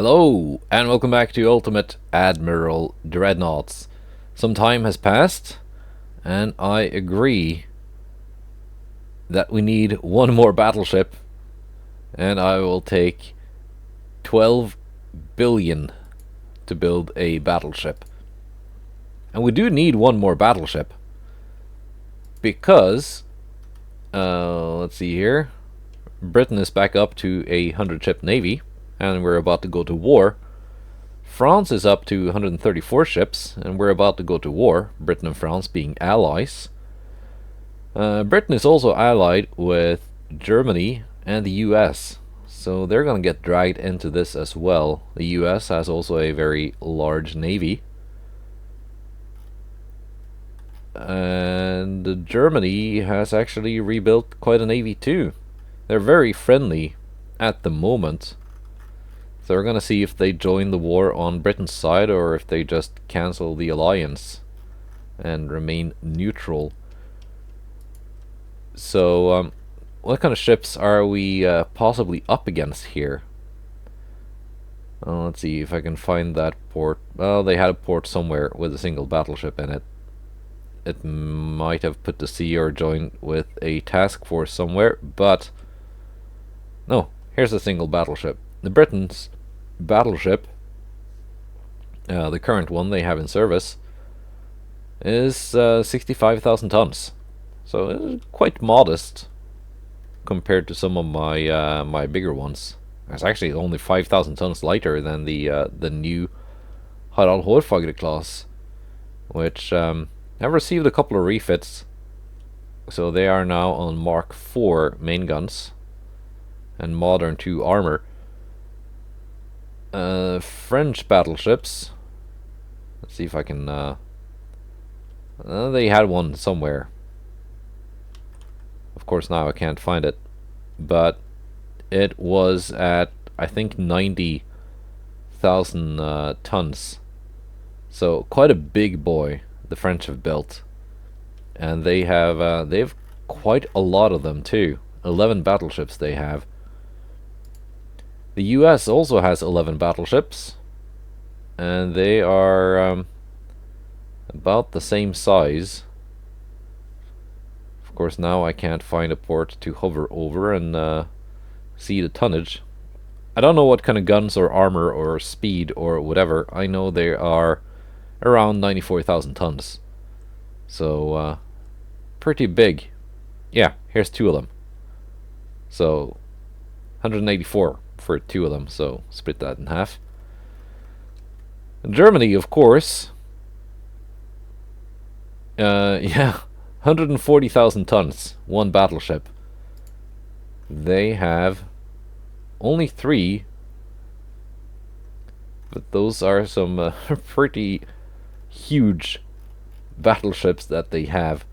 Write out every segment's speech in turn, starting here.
Hello, and welcome back to Ultimate Admiral Dreadnoughts. Some time has passed, and I agree that we need one more battleship, and I will take 12 billion to build a battleship. And we do need one more battleship, because, let's see here, Britain is back up to a 100-ship navy, and we're about to go to war. France is up to 134 ships, and we're about to go to war, Britain and France being allies. Britain is also allied with Germany and the US, so they're going to get dragged into this as well. The US has also a very large navy. And Germany has actually rebuilt quite a navy too. They're very friendly at the moment. So we're gonna see if they join the war on Britain's side or if they just cancel the alliance and remain neutral. So, what kind of ships are we possibly up against here? Let's see if I can find that port. Well, they had a port somewhere with a single battleship in it. It might have put to sea or joined with a task force somewhere, but no, here's a single battleship. The Britain's battleship, the current one they have in service, is 65,000 tons. So it's quite modest compared to some of my my bigger ones. It's actually only 5,000 tons lighter than the new Harald Hårfagre class, which have received a couple of refits. So they are now on Mark IV main guns and modern 2 armor. French battleships. Let's see if I can. They had one somewhere. Of course, now I can't find it, but it was at I think 90,000 tons. So quite a big boy the French have built, and they've quite a lot of them too. 11 battleships they have. The US also has 11 battleships, and they are about the same size. Of course, now I can't find a port to hover over and see the tonnage. I don't know what kind of guns or armor or speed or whatever. I know they are around 94,000 tons. So, pretty big. Yeah, here's 2 of them. So, 184 for 2 of them, so split that in half. And Germany, of course, yeah, 140,000 tons, 1 battleship. They have only 3, but those are some pretty huge battleships that they have.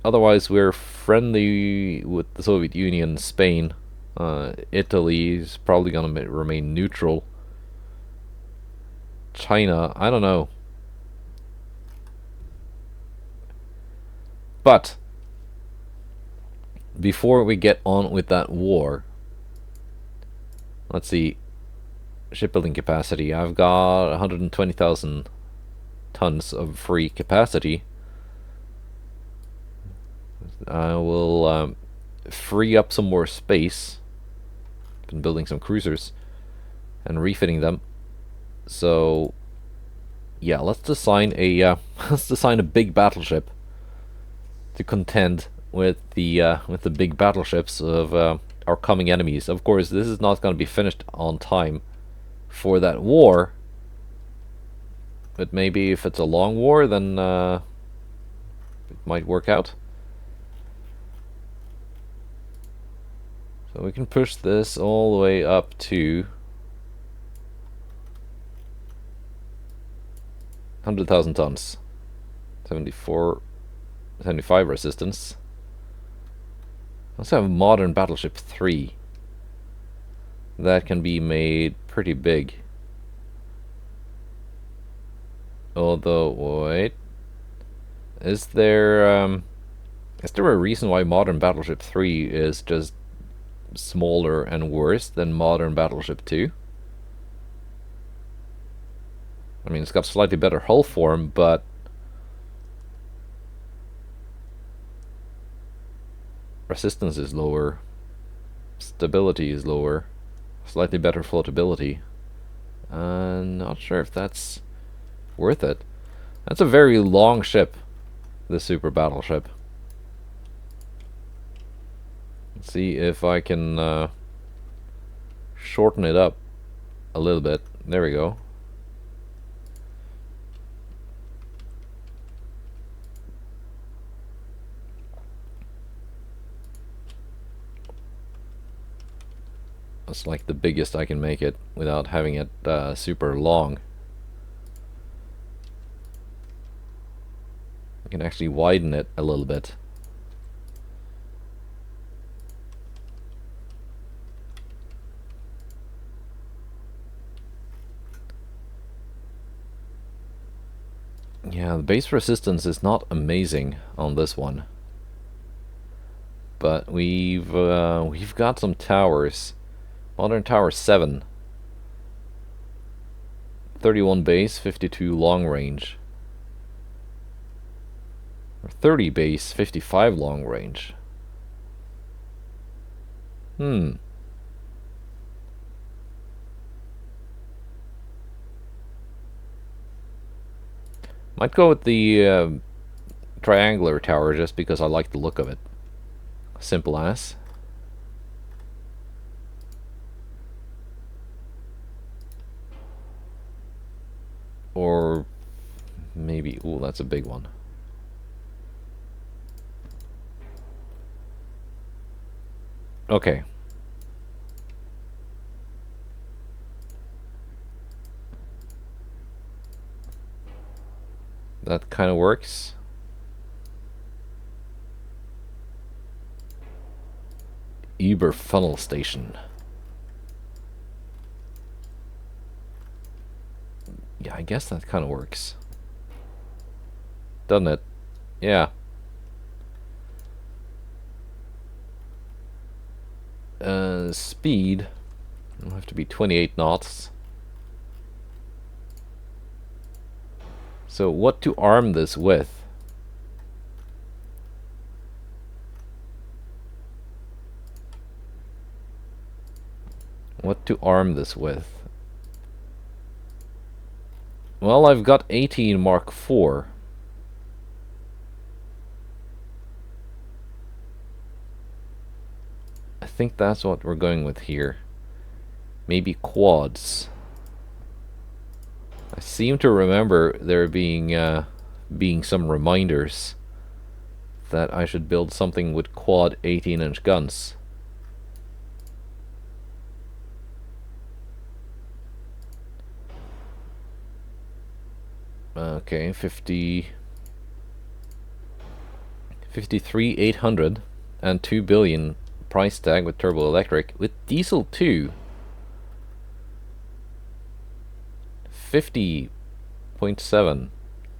Otherwise, we're friendly with the Soviet Union, Spain. Italy is probably going to remain neutral. China, I don't know. But before we get on with that war, let's see. Shipbuilding capacity. I've got 120,000 tons of free capacity. I will free up some more space. Been building some cruisers and refitting them. So yeah, let's design a big battleship to contend with the big battleships of our coming enemies. Of course, this is not going to be finished on time for that war, but maybe if it's a long war, then it might work out. So we can push this all the way up to 100,000 tons, 75 resistance. Let's have a modern battleship 3 that can be made pretty big. Although, wait, is there a reason why modern battleship 3 is just smaller and worse than modern Battleship 2. I mean, it's got slightly better hull form, but resistance is lower, stability is lower, slightly better floatability. Not sure if that's worth it. That's a very long ship, the Super Battleship. Let's see if I can shorten it up a little bit. There we go. That's like the biggest I can make it without having it super long. I can actually widen it a little bit. Yeah, the base resistance is not amazing on this one, but we've got some towers. Modern Tower 7, 31 base, 52 long range, or 30 base, 55 long range. Might go with the triangular tower just because I like the look of it. Simple as. Or maybe, ooh, that's a big one. Okay. That kind of works. Uber funnel station. Yeah, I guess that kind of works. Doesn't it? Yeah. Speed will have to be 28 knots. So what to arm this with? What to arm this with? Well, I've got 18 Mark IV. I think that's what we're going with here. Maybe quads. I seem to remember there being some reminders that I should build something with quad 18-inch guns. Okay, 53 800 and 2 billion price tag with turbo electric with diesel 2. 50.7,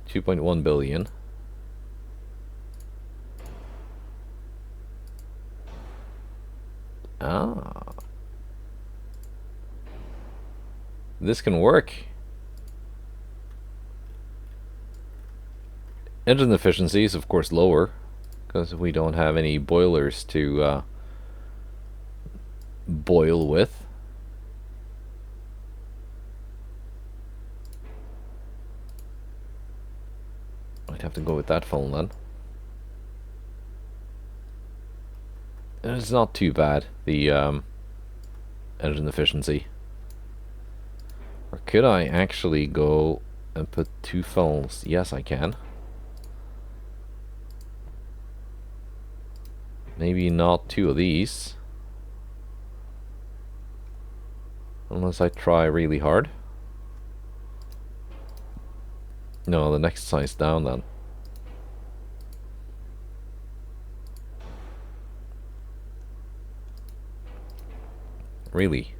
2.1 billion. Ah. This can work. Engine efficiency is of course lower because we don't have any boilers to boil with. I'd have to go with that phone then. And it's not too bad, the engine efficiency. Or could I actually go and put 2 funnels? Yes, I can. Maybe not 2 of these. Unless I try really hard. No, the next size down then. Really?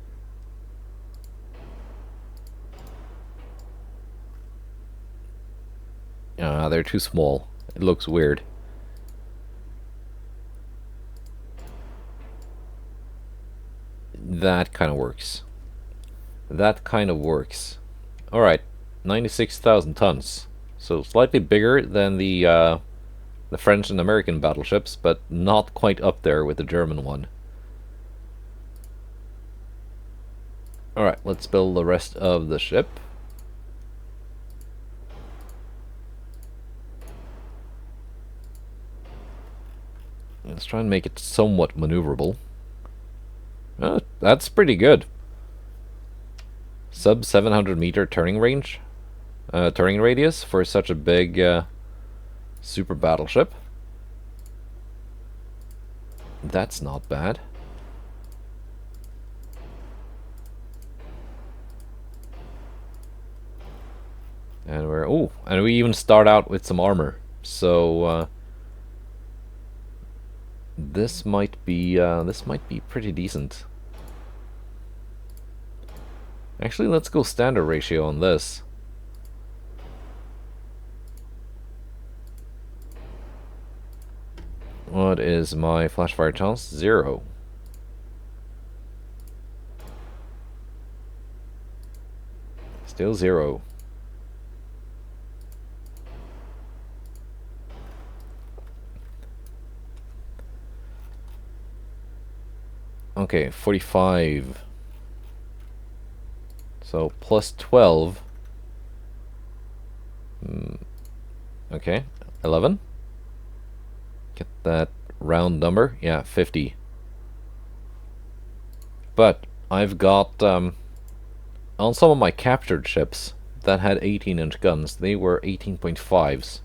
They're too small. It looks weird. That kind of works. That kind of works. Alright, 96,000 tons. So slightly bigger than the French and American battleships, but not quite up there with the German one. Alright, let's build the rest of the ship. Let's try and make it somewhat maneuverable. That's pretty good. Sub 700 meter turning range, turning radius for such a big super battleship. That's not bad. And we even start out with some armor. So this might be pretty decent. Actually, let's go standard ratio on this. What is my flash fire chance? 0. Still 0. Okay, 45. So plus 12. Okay, 11. Get that round number. Yeah, 50. But I've got on some of my captured ships that had 18-inch guns, they were 18.5s. So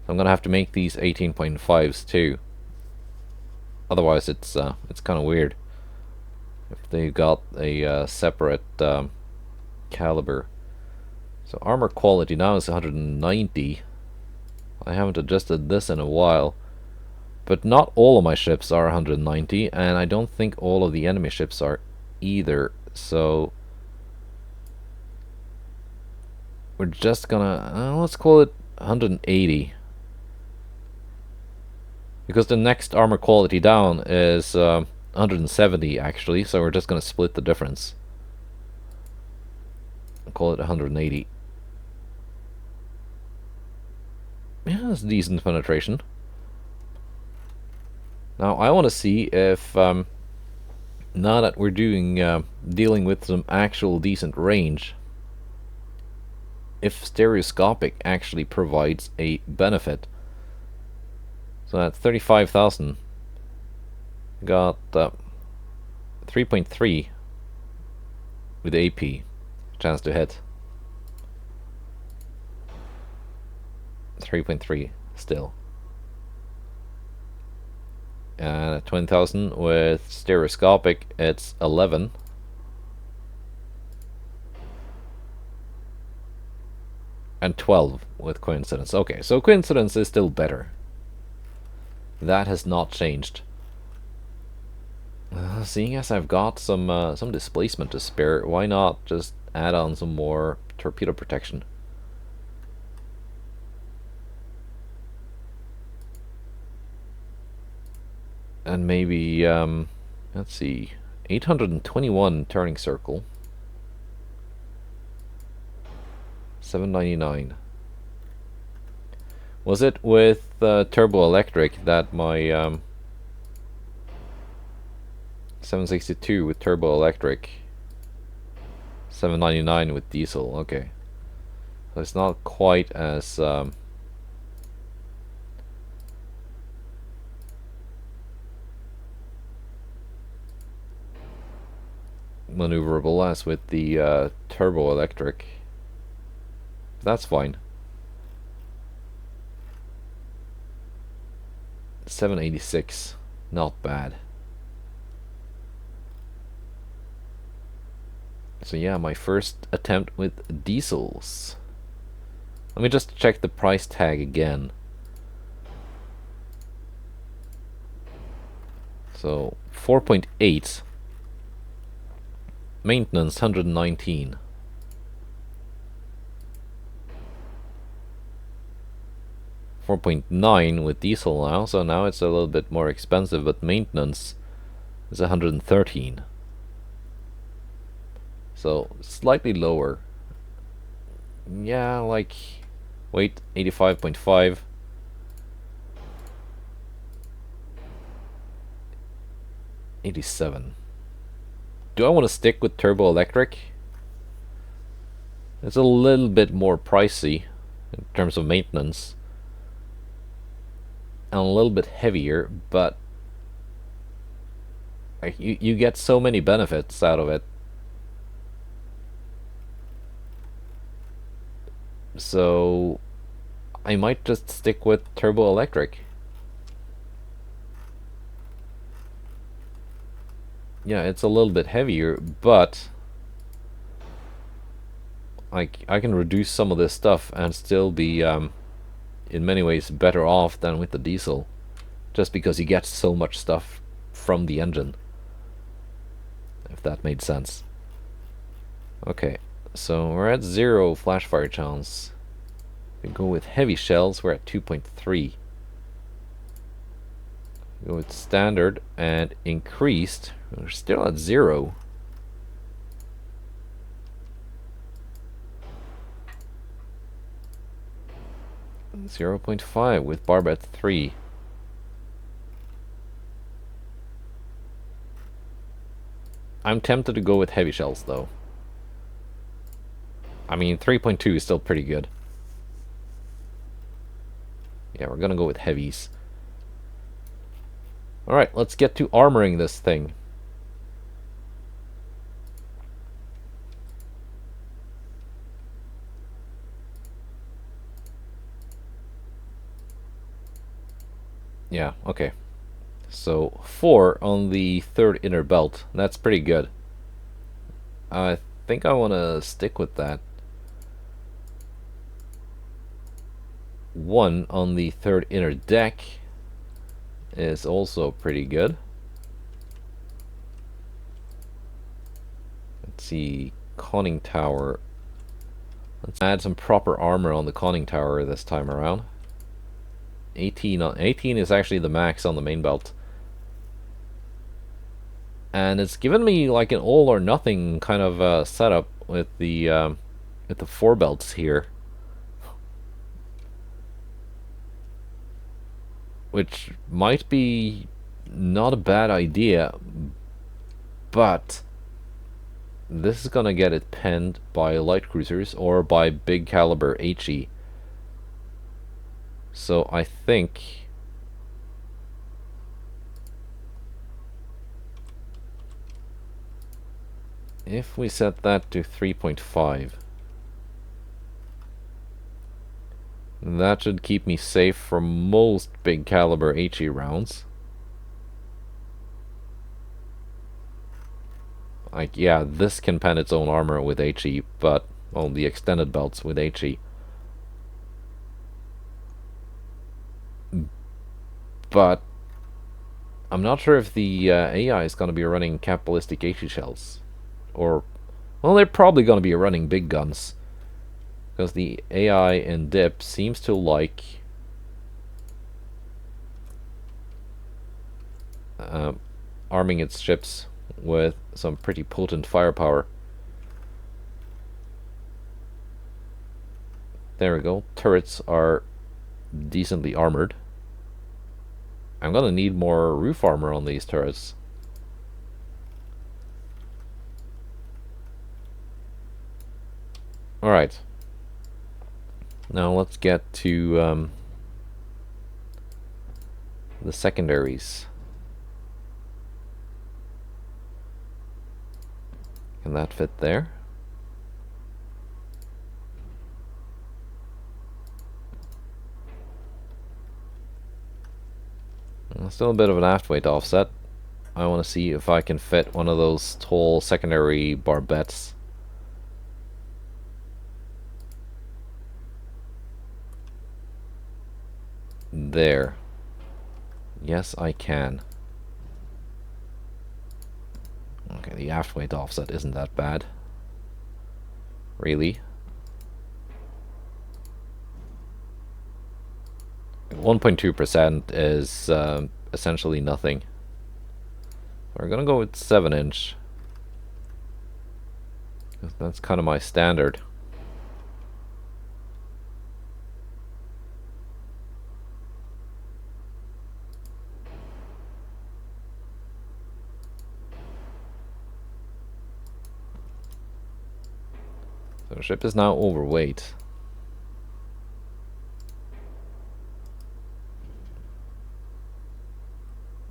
I'm gonna have to make these 18.5s too. Otherwise, it's kind of weird if they've got a separate caliber. So armor quality now is 190. I haven't adjusted this in a while, but not all of my ships are 190, and I don't think all of the enemy ships are either. So we're just gonna let's call it 180, because the next armor quality down is 170 actually, so we're just gonna split the difference. I'll call it 180. Yeah, that's decent penetration. Now I want to see if now that we're dealing with some actual decent range, if stereoscopic actually provides a benefit. So that's 35,000. Got 3.3 with AP chance to hit. 3.3 still. And at 20,000 with stereoscopic, it's 11. And 12 with coincidence. Okay, so coincidence is still better. That has not changed. Seeing as I've got some displacement to spare, why not just add on some more torpedo protection? And maybe, let's see, 821 turning circle. 799. Was it with turbo electric that my 762 with turbo electric, 799 with diesel? Okay, so it's not quite as maneuverable as with the turbo electric. That's fine. 786, not bad. So yeah, my first attempt with diesels. Let me just check the price tag again. So 4.8. Maintenance 119. 4.9 with diesel now, so now it's a little bit more expensive, but maintenance is 113. So slightly lower. Yeah, like weight 85.5. 87. Do I want to stick with turbo electric? It's a little bit more pricey in terms of maintenance and a little bit heavier, but like, you get so many benefits out of it. So I might just stick with turbo electric. Yeah, it's a little bit heavier, but I can reduce some of this stuff and still be in many ways better off than with the diesel, just because you get so much stuff from the engine, if that made sense. Okay, so we're at 0 flash fire chance. We go with heavy shells, we're at 2.3. Go with standard and increased, we're still at 0. Zero 0.5 with barbette 3. I'm tempted to go with heavy shells though. I mean 3.2 is still pretty good. Yeah, we're gonna go with heavies. Alright, let's get to armoring this thing. Yeah, okay. So 4 on the third inner belt. That's pretty good. I think I want to stick with that. 1 on the third inner deck is also pretty good. Let's see, conning tower. Let's add some proper armor on the conning tower this time around. 18 is actually the max on the main belt. And it's given me like an all or nothing kind of setup with the 4 belts here, which might be not a bad idea, but this is gonna get it penned by light cruisers or by big caliber HE. So I think if we set that to 3.5, that should keep me safe from most big caliber HE rounds. Like, yeah, this can pen its own armor with HE, but the extended belts with HE. But I'm not sure if the AI is going to be running cap ballistic HE shells. Or, well, they're probably going to be running big guns. Because the AI in DIP seems to like arming its ships with some pretty potent firepower. There we go. Turrets are decently armored. I'm gonna need more roof armor on these turrets. Alright. Now let's get to the secondaries. Can that fit there? Still a bit of an aft weight offset. I want to see if I can fit one of those tall secondary barbettes. There. Yes, I can. Okay, the aft weight offset isn't that bad. Really? 1.2% is essentially nothing. We're gonna go with 7-inch. That's kind of my standard. So the ship is now overweight.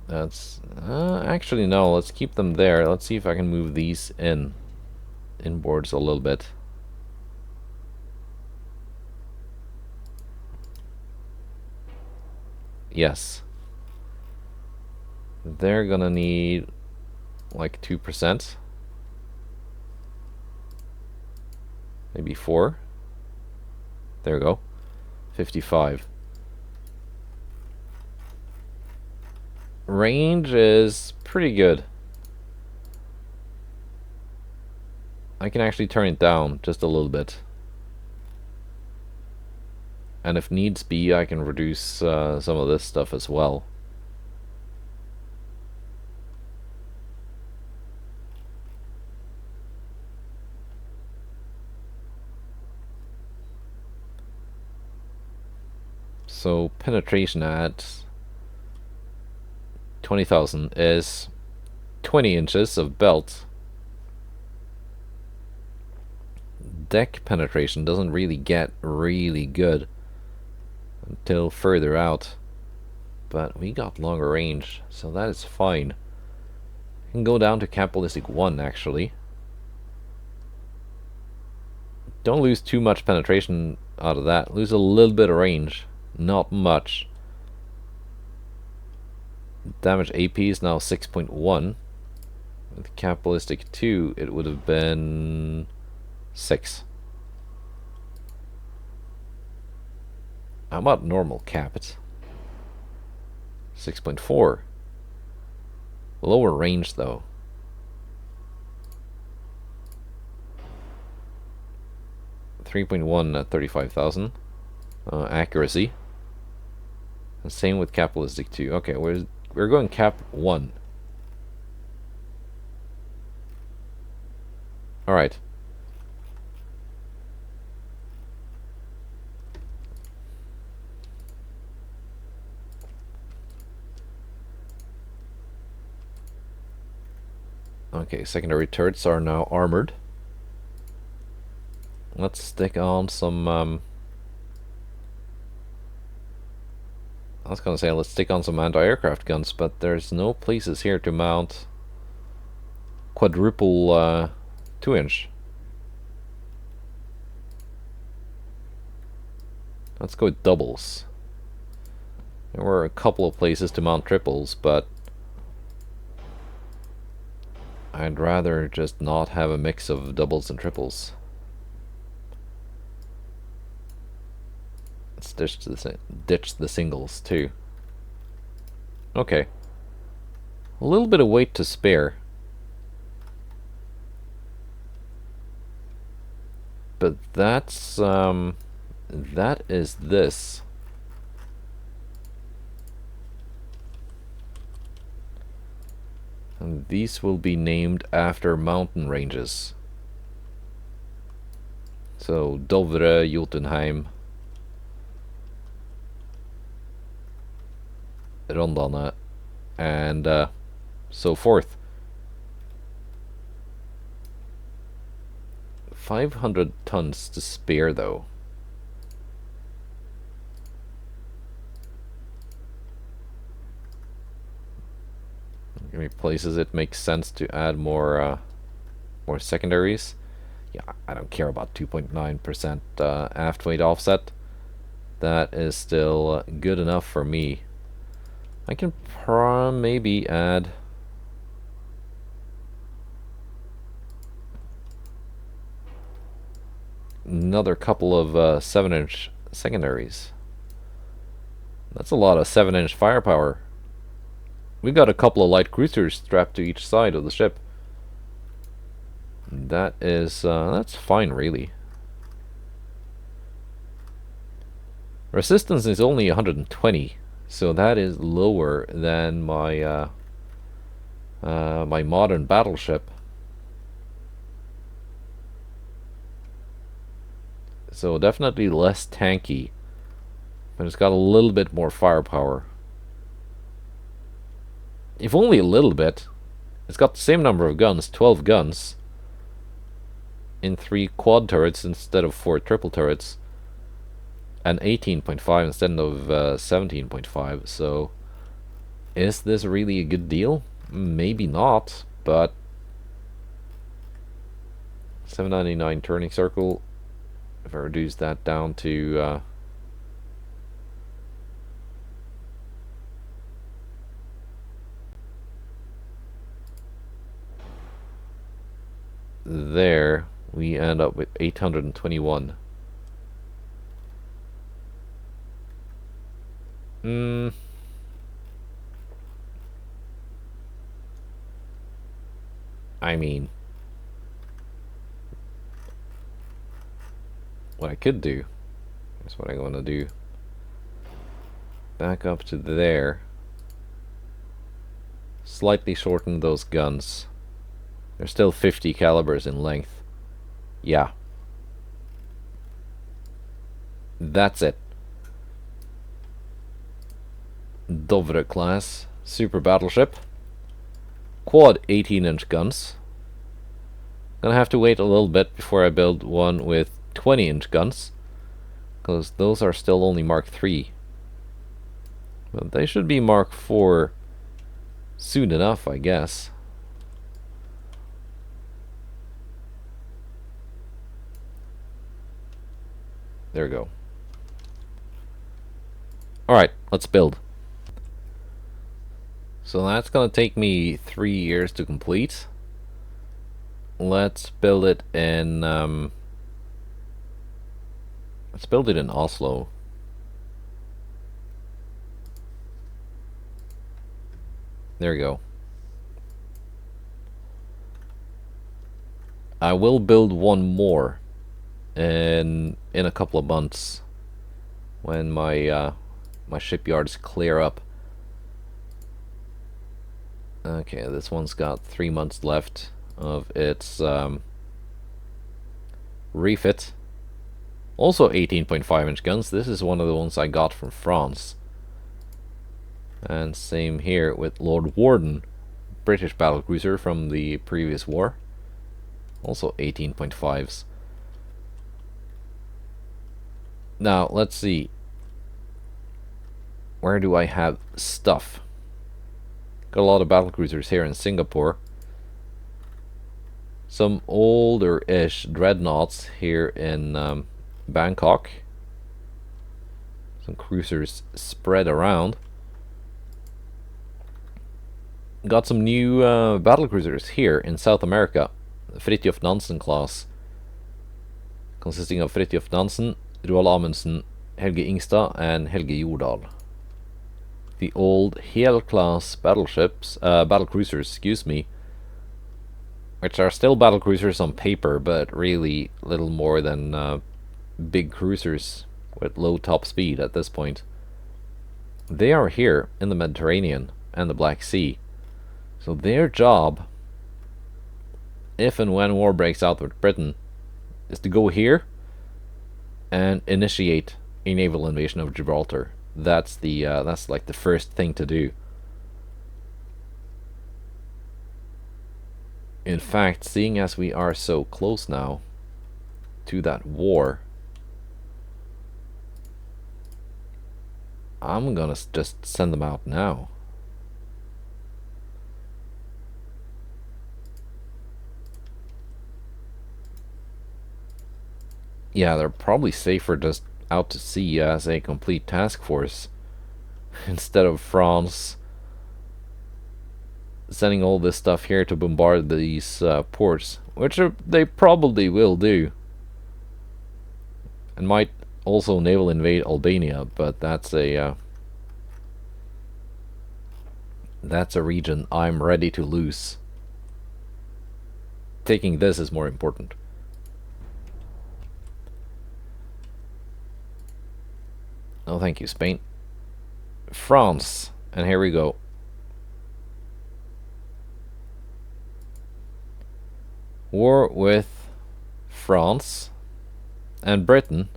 That's actually no, let's keep them there. Let's see if I can move these inboards a little bit. Yes. They're gonna need like 2%. Maybe 4. There we go. 55. Range is pretty good. I can actually turn it down just a little bit. And if needs be, I can reduce some of this stuff as well. So penetration at 20,000 is 20 inches of belt. Deck penetration doesn't really get really good until further out, but we got longer range, so that is fine. I can go down to capitalistic 1 actually. Don't lose too much penetration out of that. Lose a little bit of range, not much. Damage AP is now 6.1. With capitalistic 2 it would have been 6. How about normal cap it? 6.4. Lower range though. .1 at 35,000. Accuracy. And same with capitalistic 2. Okay, we're going cap 1. Alright. Okay, secondary turrets are now armored. Let's stick on some I was gonna say let's stick on some anti-aircraft guns, but there's no places here to mount quadruple 2-inch. Let's go with doubles. There were a couple of places to mount triples, but I'd rather just not have a mix of doubles and triples. Let's ditch the singles too. Okay. A little bit of weight to spare. But that's that is this. And these will be named after mountain ranges. So Dovre, Jotunheim, Rondane, and so forth. 500 tons to spare though. Any places it makes sense to add more secondaries. Yeah, I don't care about 2.9% aft weight offset. That is still good enough for me. I can maybe add another couple of 7-inch secondaries. That's a lot of 7-inch firepower. We've got a couple of light cruisers strapped to each side of the ship. That is, that's fine really. Resistance is only 120, so that is lower than my my modern battleship. So definitely less tanky, but it's got a little bit more firepower. If only a little bit. It's got the same number of guns, 12 guns, in 3 quad turrets instead of 4 triple turrets, and 18.5 instead of 17.5. So is this really a good deal? Maybe not, but 799 turning circle. If I reduce that down to there, we end up with 821. I mean, what I could do is what I'm going to do. Back up to there. Slightly shorten those guns. They're still 50 calibers in length. Yeah. That's it. Dovre class super battleship. Quad 18-inch guns. Gonna have to wait a little bit before I build one with 20-inch guns, because those are still only Mark III. But they should be Mark IV soon enough, I guess. There we go. Alright, let's build. So that's gonna take me 3 years to complete. Let's build it in Oslo. There we go. I will build one more in a couple of months when my my shipyards clear up. Okay, this one's got 3 months left of its refit. Also 18.5-inch guns. This is one of the ones I got from France. And same here with Lord Warden, British battlecruiser from the previous war. Also 18.5s. Now, let's see. Where do I have stuff? Got a lot of battlecruisers here in Singapore. Some older-ish dreadnoughts here in Bangkok. Some cruisers spread around. Got some new battlecruisers here in South America. Fridtjof Nansen class, consisting of Fridtjof Nansen, Roald Amundsen, Helge Ingstad, and Helge Jordal. The old Hel-class battleships, battlecruisers, excuse me, which are still battlecruisers on paper, but really little more than big cruisers with low top speed at this point. They are here in the Mediterranean and the Black Sea. So their job, if and when war breaks out with Britain, is to go here and initiate a naval invasion of Gibraltar. That's like the first thing to do. In fact, seeing as we are so close now to that war, I'm gonna just send them out now. Yeah, they're probably safer just out to sea as a complete task force instead of France sending all this stuff here to bombard these ports, which they probably will do, and might also naval invade Albania, but that's a region I'm ready to lose. Taking this is more important. Oh, thank you, Spain. France, and here we go. War with France. And Britain,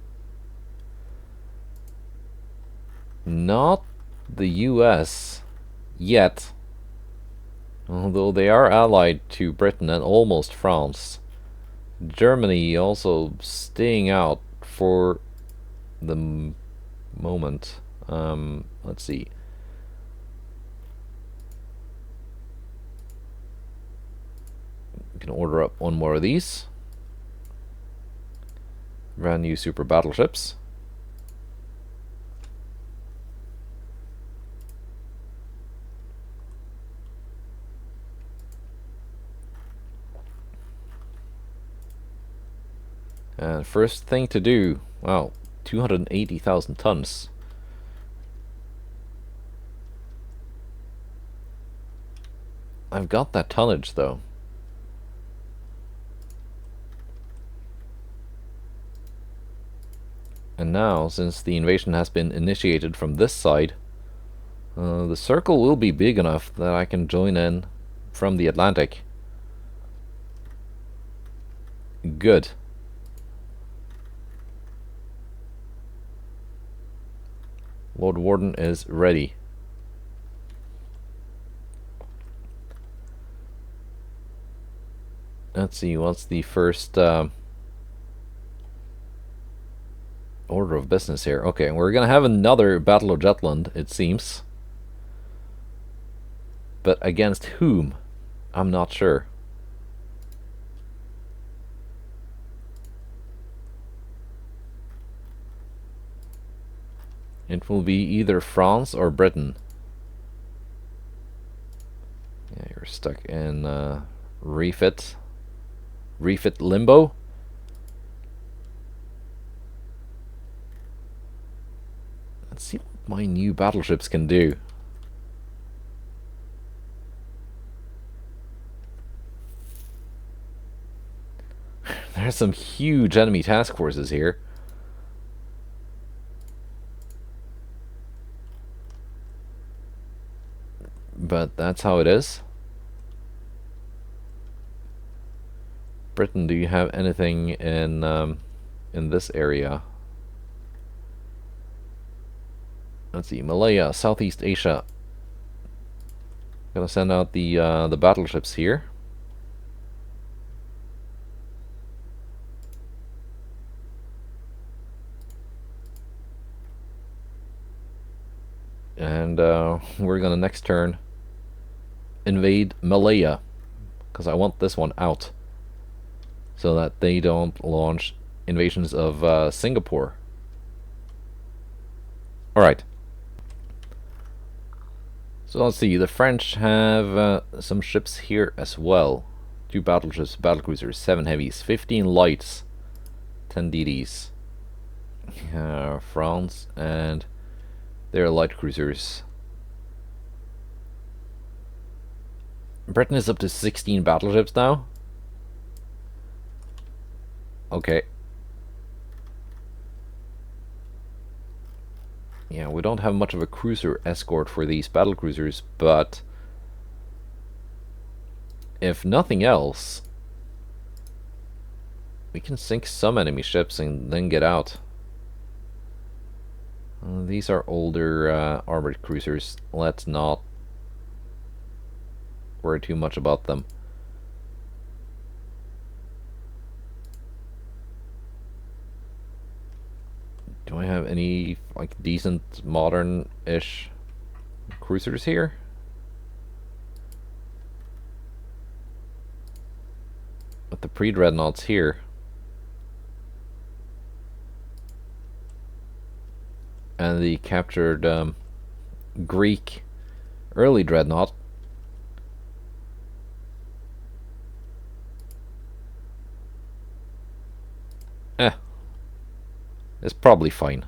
not the US yet, although they are allied to Britain and almost France. Germany also staying out for the moment. Let's see. We can order up one more of these. Brand new super battleships. And first thing to do, wow, 280,000 tons. I've got that tonnage though. And now, since the invasion has been initiated from this side, the circle will be big enough that I can join in from the Atlantic. Good. Lord Warden is ready. Let's see, what's the first order of business here? Okay, we're gonna have another Battle of Jutland, it seems. But against whom? I'm not sure. It will be either France or Britain. Yeah, you're stuck in refit limbo. Let's see what my new battleships can do. There's some huge enemy task forces here. But that's how it is. Britain, do you have anything in this area? Let's see, Malaya, Southeast Asia. Gonna send out the battleships here. And we're gonna next turn invade Malaya, because I want this one out so that they don't launch invasions of Singapore. Alright. So let's see, the French have some ships here as well. 2 battleships, battlecruisers, 7 heavies, 15 lights, 10 DDs. France and their light cruisers. Britain is up to 16 battleships now. Okay. Yeah, we don't have much of a cruiser escort for these battlecruisers, but if nothing else, we can sink some enemy ships and then get out. These are older armored cruisers. Let's not worry too much about them. Do I have any like decent modern-ish cruisers here? With the pre-dreadnoughts here. And the captured Greek early dreadnought. It's probably fine.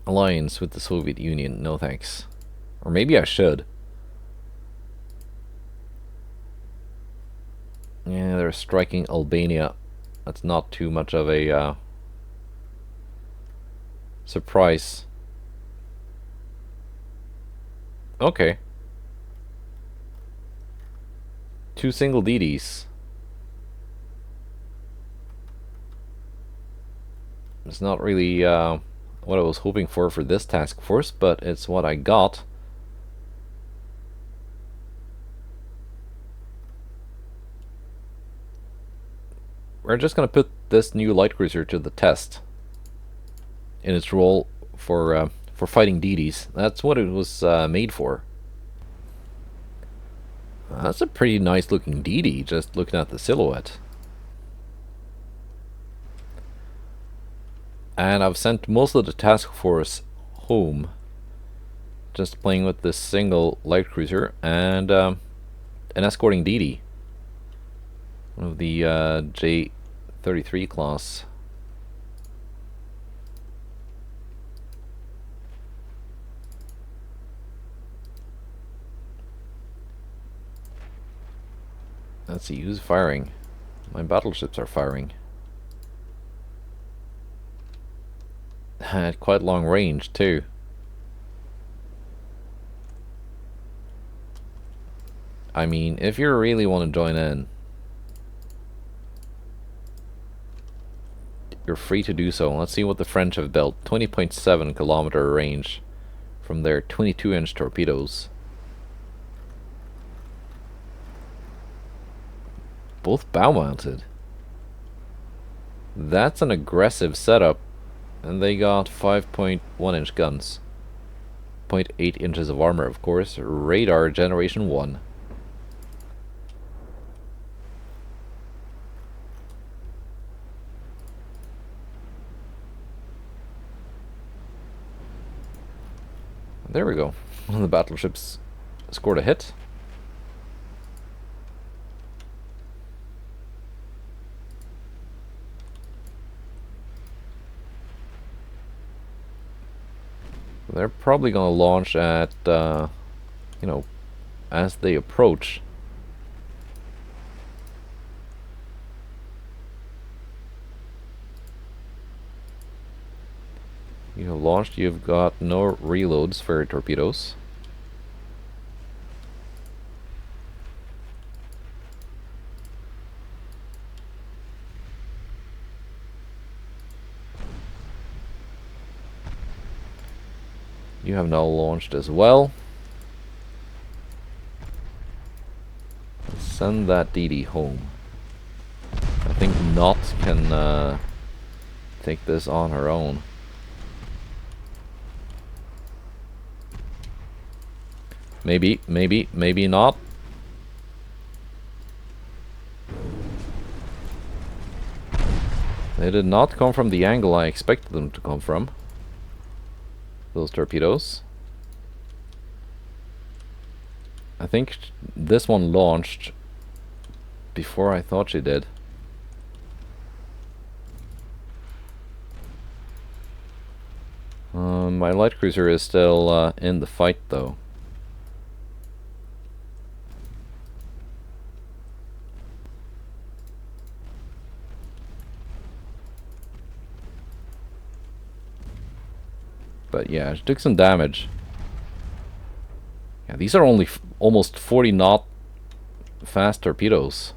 Alliance with the Soviet Union, no thanks. Or maybe I should. Yeah, they're striking Albania. That's not too much of a surprise. Okay. 2 single DDs. It's not really what I was hoping for this task force, but it's what I got. We're just gonna put this new light cruiser to the test in its role for fighting DDs. That's what it was made for. That's a pretty nice looking DD, just looking at the silhouette. And I've sent most of the task force home, just playing with this single light cruiser and an escorting DD, one of the J-33 class. Let's see, who's firing? My battleships are firing. At quite long range too. I mean, if you really want to join in, you're free to do so. Let's see what the French have built. 20.7 kilometer range from their 22-inch torpedoes. Both bow mounted. That's an aggressive setup. And they got 5.1-inch guns. 0.8 inches of armor, of course. Radar generation 1. There we go. One of the battleships scored a hit. They're probably going to launch at, you know, as they approach. You have launched, you've got no reloads for torpedoes. You have now launched as well. Send that DD home. I think Not can take this on her own. Maybe not. They did not come from the angle I expected them to come from. Those torpedoes. I think this one launched before I thought she did. My light cruiser is still in the fight though. But yeah, she took some damage. Yeah, these are only almost 40 knot fast torpedoes.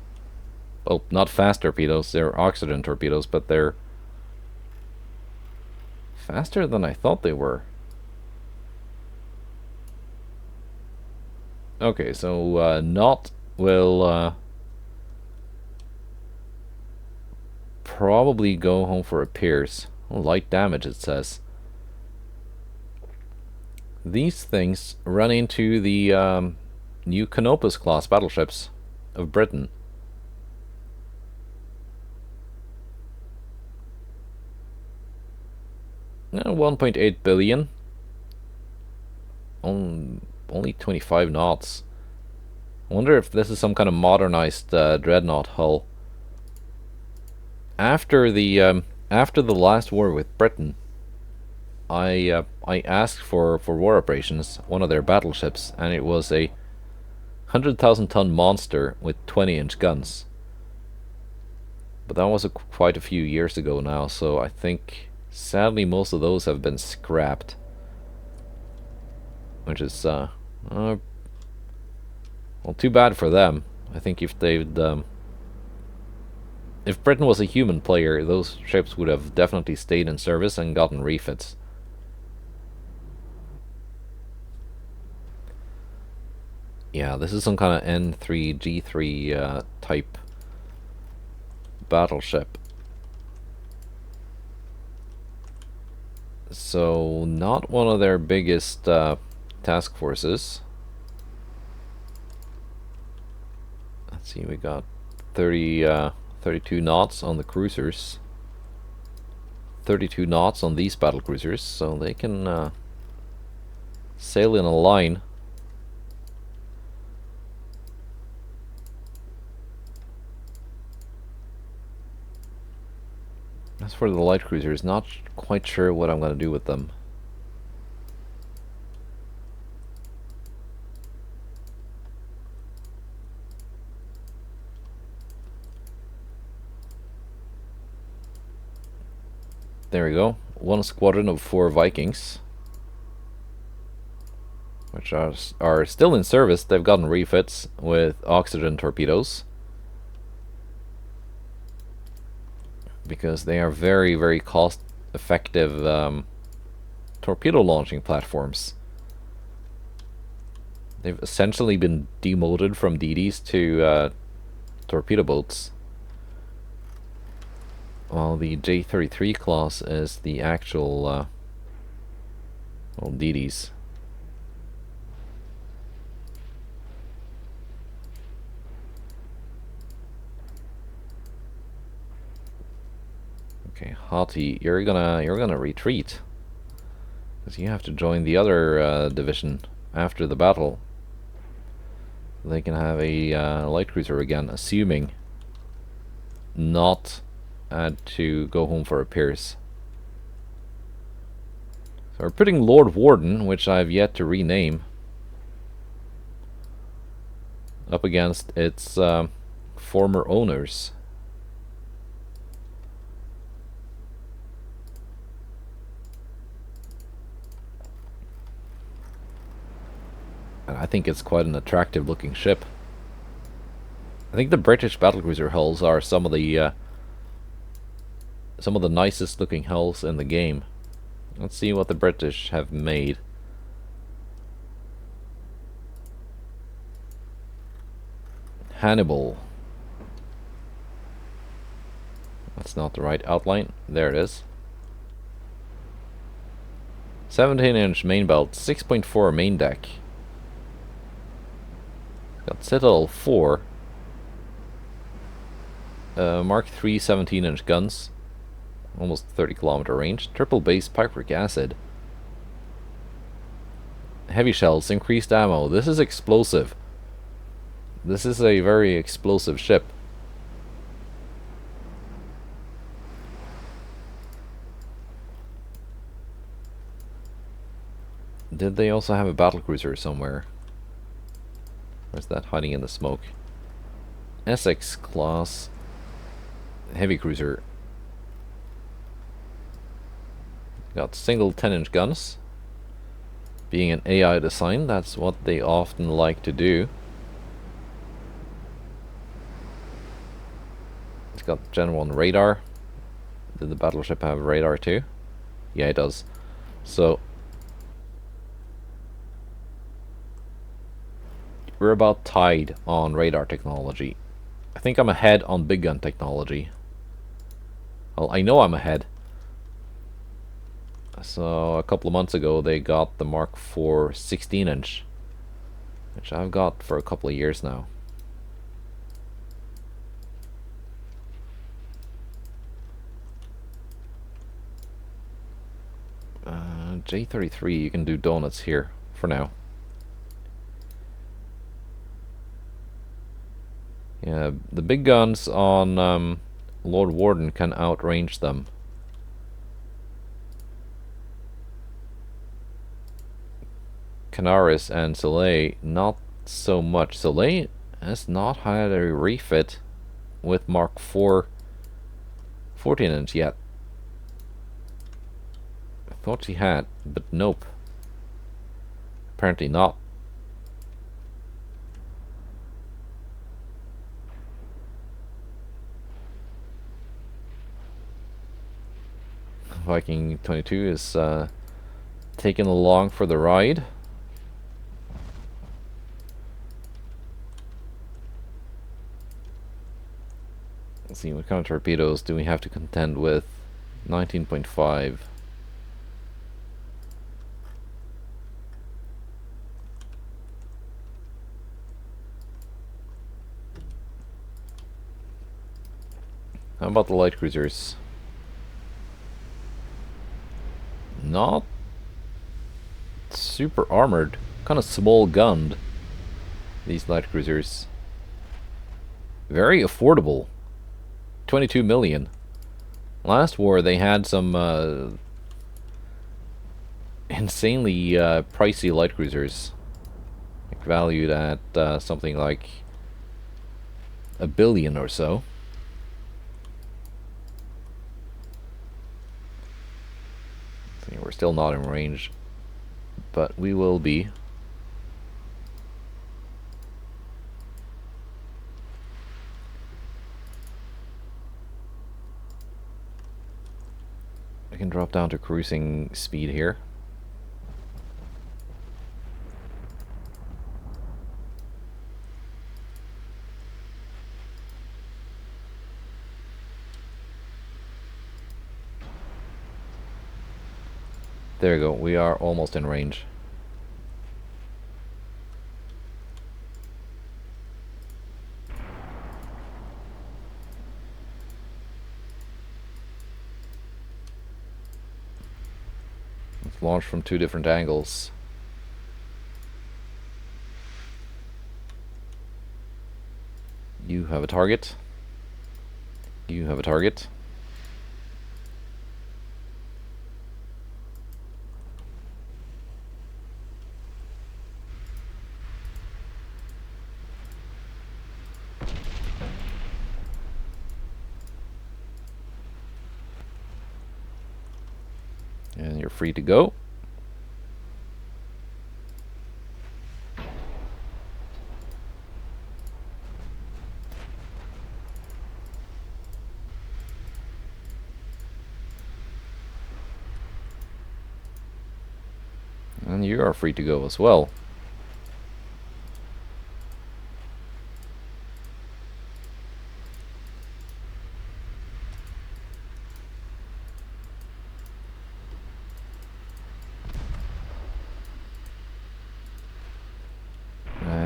Well, not fast torpedoes, they're oxygen torpedoes, but they're faster than I thought they were. Okay, so Not will probably go home for repairs. Light damage, it says. These things run into the new Canopus class battleships of Britain. $1.8 billion. Only 25 knots. I wonder if this is some kind of modernized dreadnought hull. After the last war with Britain, I asked for war operations, one of their battleships, and it was a 100,000-ton monster with 20-inch guns. But that was quite a few years ago now, so I think sadly most of those have been scrapped, which is well, too bad for them. I think if Britain was a human player, those ships would have definitely stayed in service and gotten refits. Yeah, this is some kind of N3 G3 type battleship. So not one of their biggest task forces. Let's see, we got 32 knots on the cruisers. 32 knots on these battle cruisers, so they can sail in a line. As for the light cruisers, not quite sure what I'm going to do with them. There we go. One squadron of 4 Vikings, which are still in service. They've gotten refits with oxygen torpedoes, because they are very, very cost-effective torpedo launching platforms. They've essentially been demoted from DDs to torpedo boats. While the J-33 class is the actual well, DDs. Okay, Haughty, you're gonna retreat, because you have to join the other division after the battle. They can have a light cruiser again, assuming not had to go home for repairs. So we're putting Lord Warden, which I've yet to rename, up against its former owners. And I think it's quite an attractive looking ship. I think the British battlecruiser hulls are some of the nicest looking hulls in the game. Let's see what the British have made. Hannibal. That's not the right outline. There it is. 17-inch main belt, 6.4 main deck. Got Citadel 4. Mark 3 17-inch guns. Almost 30-kilometer range. Triple base picric acid. Heavy shells, increased ammo. This is explosive. This is a very explosive ship. Did they also have a battlecruiser somewhere? Where's that hiding in the smoke? Essex class heavy cruiser. Got single 10-inch guns. Being an AI design, that's what they often like to do. It's got Gen 1 radar. Did the battleship have radar too? Yeah, it does. So we're about tied on radar technology. I think I'm ahead on big gun technology. Well, I know I'm ahead. So a couple of months ago they got the Mark IV 16-inch, which I've got for a couple of years now. J-33, you can do donuts here for now. Yeah, the big guns on Lord Warden can outrange them. Canaris and Soleil, not so much. Soleil has not had a refit with Mark IV 14-inch yet. I thought she had, but nope. Apparently not. Viking 22 is taken along for the ride. Let's see, what kind of torpedoes do we have to contend with? 19.5. How about the light cruisers? Not super armored, kind of small gunned, these light cruisers. Very affordable. 22 million. Last war they had some insanely pricey light cruisers, like valued at something like $1 billion or so. See, we're still not in range, but we will be. I can drop down to cruising speed here. There you go, we are almost in range. Let's launch from 2 different angles. You have a target. You have a target. And you're free to go. And you are free to go as well.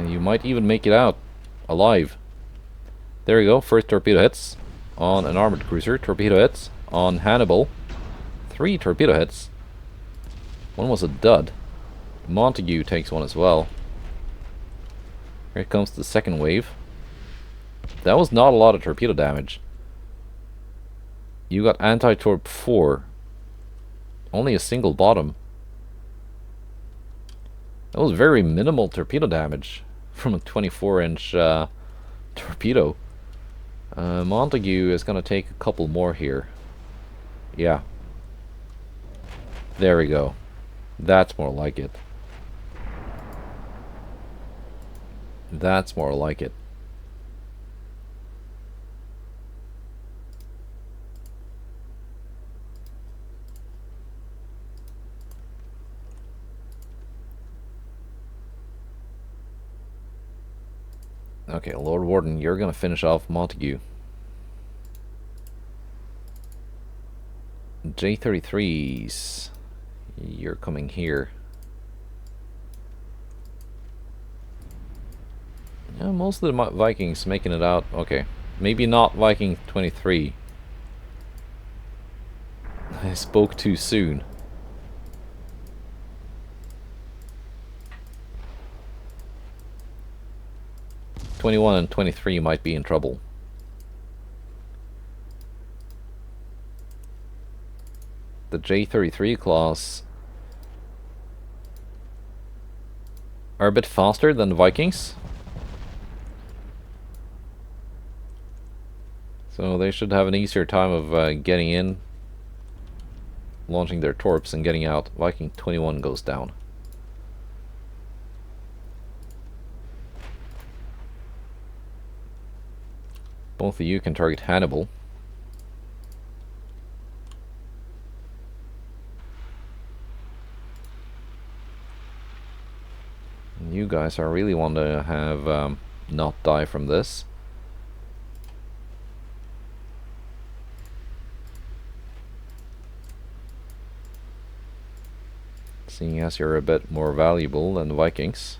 You might even make it out alive. There you go, first torpedo hits on an armored cruiser, torpedo hits on Hannibal, 3 torpedo hits. One was a dud. Montague takes one as well. Here comes the second wave. That was not a lot of torpedo damage. You got anti-torp 4. Only a single bottom. That was very minimal torpedo damage from a 24-inch torpedo. Montague is going to take a couple more here. Yeah. There we go. That's more like it. That's more like it. Okay, Lord Warden, you're gonna finish off Montague. J-33s, you're coming here. Yeah, most of the Vikings making it out. Okay, maybe not Viking 23. I spoke too soon. '21 and 23 might be in trouble. The J-33 class are a bit faster than the Vikings. So they should have an easier time of getting in, launching their torps, and getting out. Viking 21 goes down. Both of you can target Hannibal. you guys I really want to have not die from this. Seeing as you're a bit more valuable than the Vikings.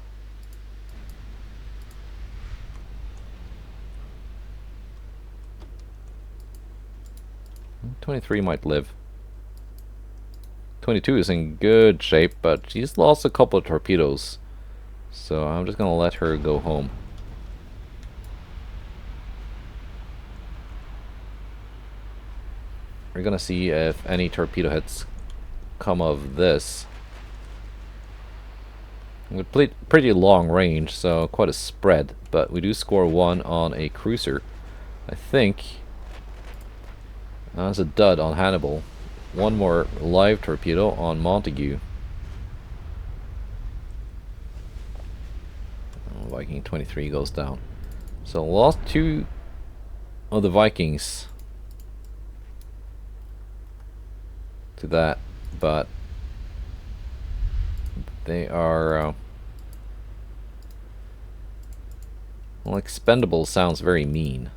"23 might live. 22 is in good shape, but she's lost a couple of torpedoes. So I'm just gonna let her go home. We're gonna see if any torpedo hits come of this. With pretty long range, so quite a spread, but we do score 1 on a cruiser. I think that's a dud on Hannibal. 1 more live torpedo on Montague. Oh, Viking 23 goes down. So lost 2 of the Vikings to that, but they are well, expendable sounds very mean.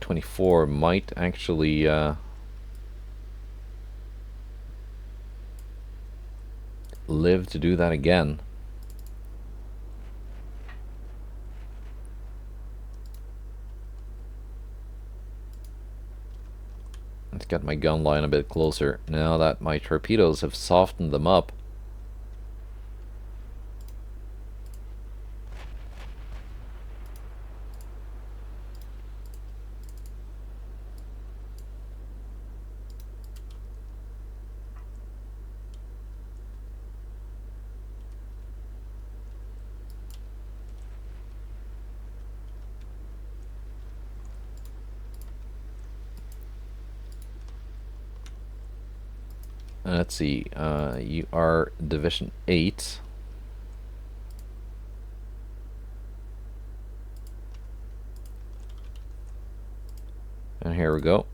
"24 might actually live to do that again. Let's get my gun line a bit closer now that my torpedoes have softened them up. Let's see, you are Division 8. And here we go.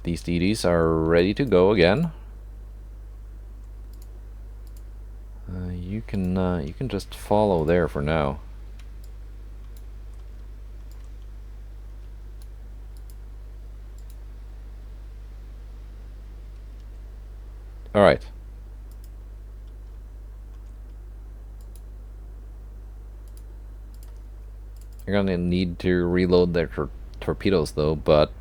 These DDs are ready to go again. You can just follow there for now. All right. You're gonna need to reload their torpedoes though, but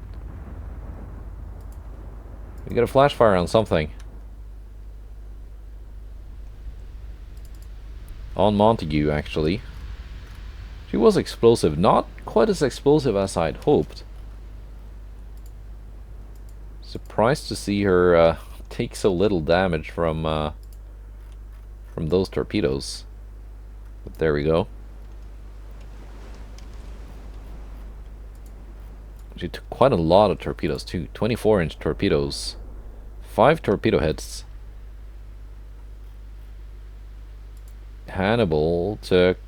we got a flash fire on something. On Montague, actually. She was explosive, not quite as explosive as I'd hoped. Surprised to see her take so little damage from those torpedoes. But there we go. She took quite a lot of torpedoes too. 24-inch torpedoes. 5 torpedo hits. Hannibal took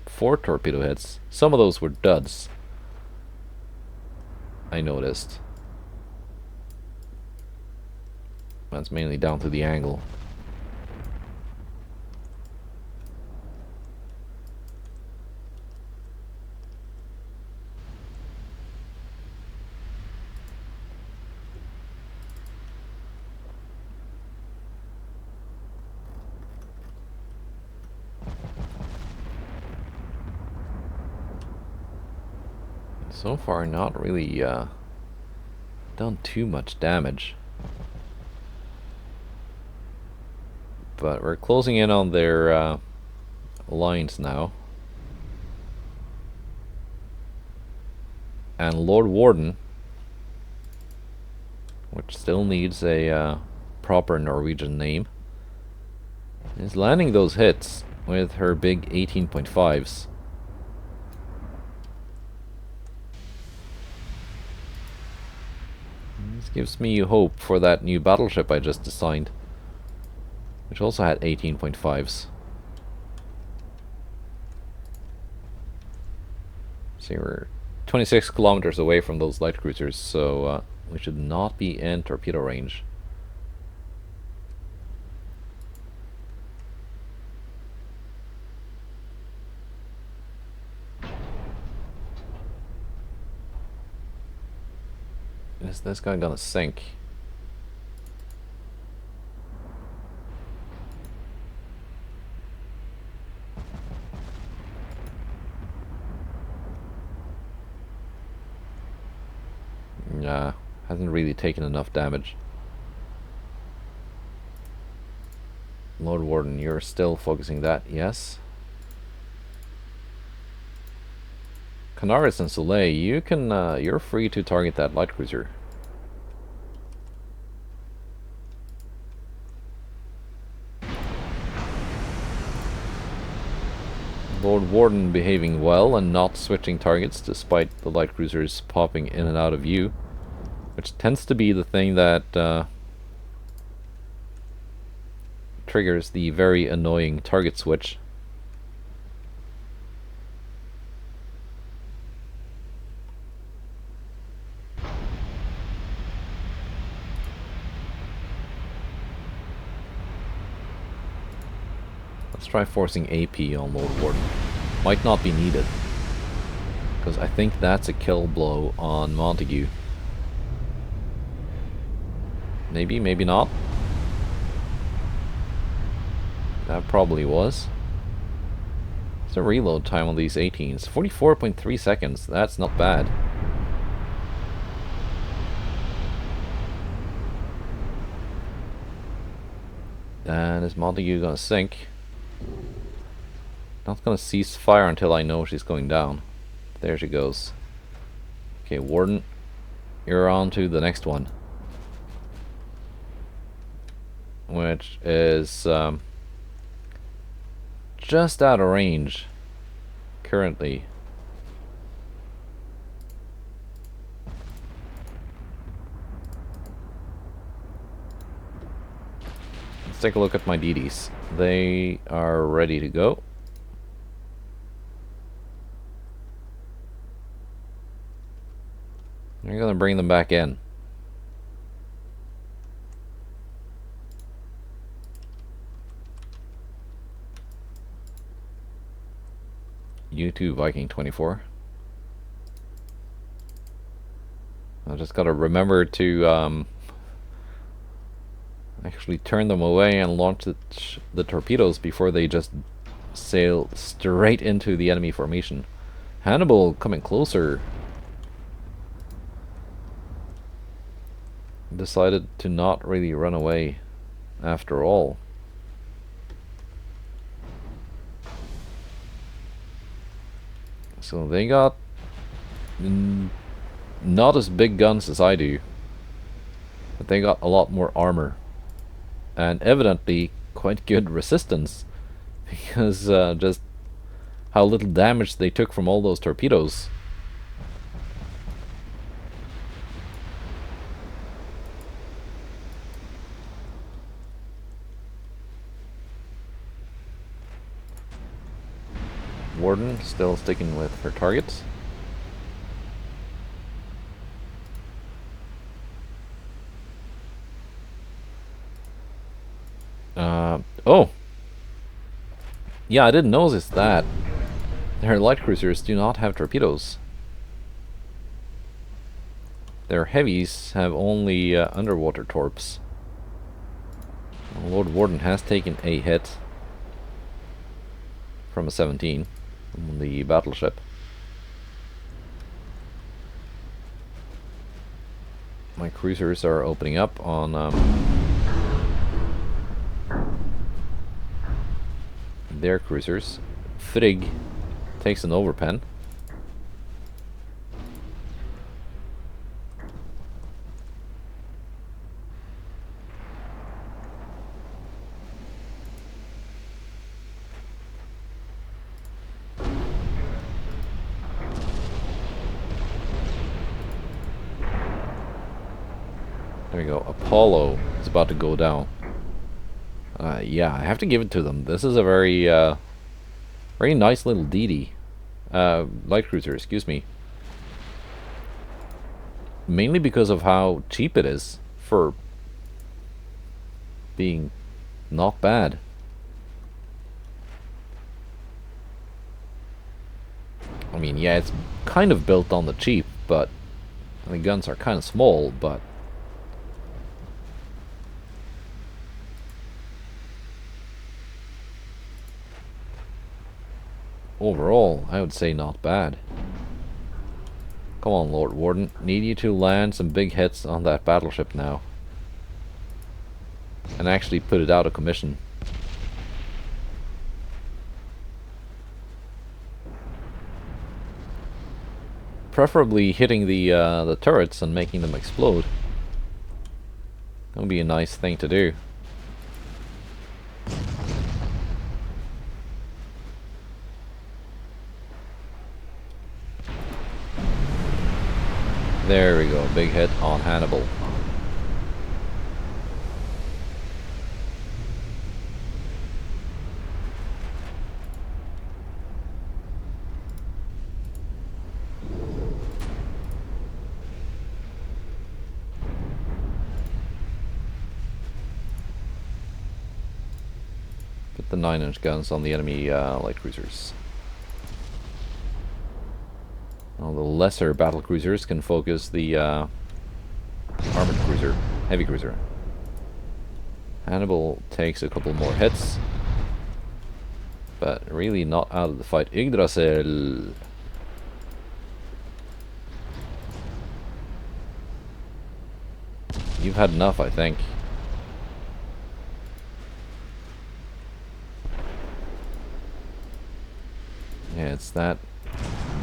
4 torpedo hits. Some of those were duds, I noticed. That's mainly down to the angle. So far, not really done too much damage. But we're closing in on their lines now. And Lord Warden, which still needs a proper Norwegian name, is landing those hits with her big 18.5s. This gives me hope for that new battleship I just designed, which also had 18.5s. See, we're 26 kilometers away from those light cruisers, so we should not be in torpedo range. Is this guy gonna sink? Nah, hasn't really taken enough damage. Lord Warden, you're still focusing that, yes? Canaris and Soleil, you can, you're free to target that light cruiser. Lord Warden behaving well and not switching targets despite the light cruisers popping in and out of view, which tends to be the thing that triggers the very annoying target switch. Let's try forcing AP on Lord Warden. Might not be needed, because I think that's a kill blow on Montague. Maybe, maybe not. That probably was. What's the reload time on these 18s? 44.3 seconds. That's not bad. And is Montague gonna sink? Not gonna cease fire until I know she's going down. There she goes. Okay, Warden, you're on to the next one, which is just out of range currently. Let's take a look at my DDs. They are ready to go. You're gonna bring them back in. You too, Viking 24. I just gotta remember to actually turn them away and launch the torpedoes before they just sail straight into the enemy formation. Hannibal coming closer. Decided to not really run away after all. So they got not as big guns as I do, but they got a lot more armor and evidently quite good resistance, because just how little damage they took from all those torpedoes. Warden still sticking with her targets. Oh! Yeah, I didn't notice that. Their light cruisers do not have torpedoes. Their heavies have only underwater torps. Lord Warden has taken a hit from a 17 on the battleship. My cruisers are opening up on their cruisers. Frigg takes an overpen. There we go. Apollo is about to go down. Yeah, I have to give it to them. This is a very, very nice little DD. Light cruiser, excuse me. Mainly because of how cheap it is for being not bad. I mean, yeah, it's kind of built on the cheap, but the guns are kind of small, but overall, I would say not bad. Come on, Lord Warden. Need you to land some big hits on that battleship now. And actually put it out of commission. Preferably hitting the turrets and making them explode. That would be a nice thing to do. There we go, big hit on Hannibal. Put the 9-inch guns on the enemy light cruisers. Now the lesser battle cruisers can focus the armored cruiser, heavy cruiser. Hannibal takes a couple more hits, but really not out of the fight. Yggdrasil. You've had enough, I think. Yeah, it's that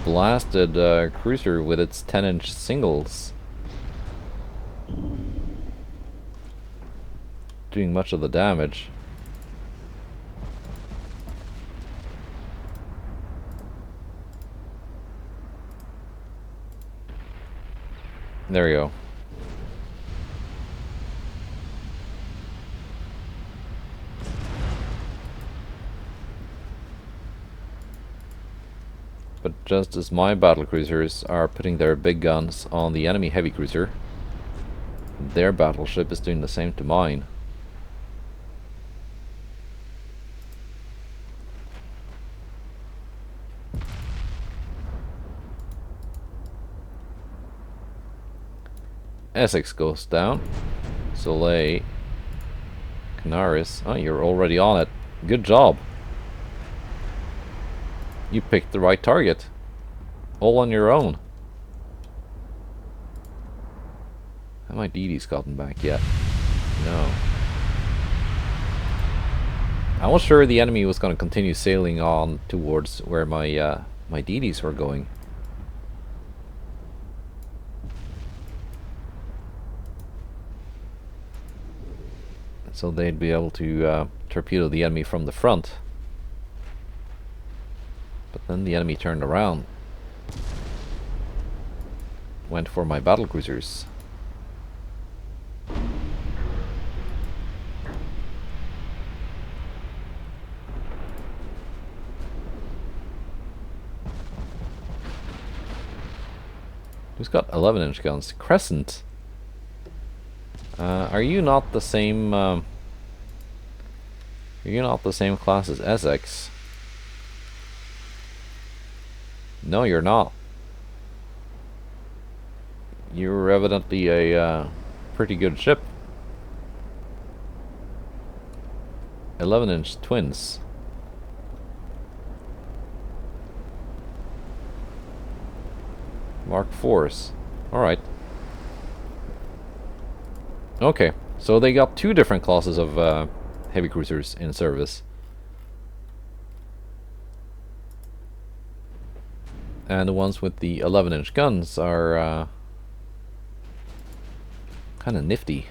blasted cruiser with its 10-inch singles. Doing much of the damage. There we go. But just as my battlecruisers are putting their big guns on the enemy heavy cruiser, their battleship is doing the same to mine. Essex goes down. Soleil. Canaris. Oh, you're already on it. Good job. You picked the right target. All on your own. Have my DDs gotten back yet? No. I was sure the enemy was going to continue sailing on towards where my my DDs were going. So they'd be able to torpedo the enemy from the front. But then the enemy turned around. Went for my battlecruisers. Who's got 11-inch guns? Crescent. Are you not the same? Are you not the same class as Essex? No, you're not. You're evidently a pretty good ship. 11-inch twins. Mark 4s. Alright. Okay, so they got two different classes of heavy cruisers in service. And the ones with the 11-inch guns are kind of nifty.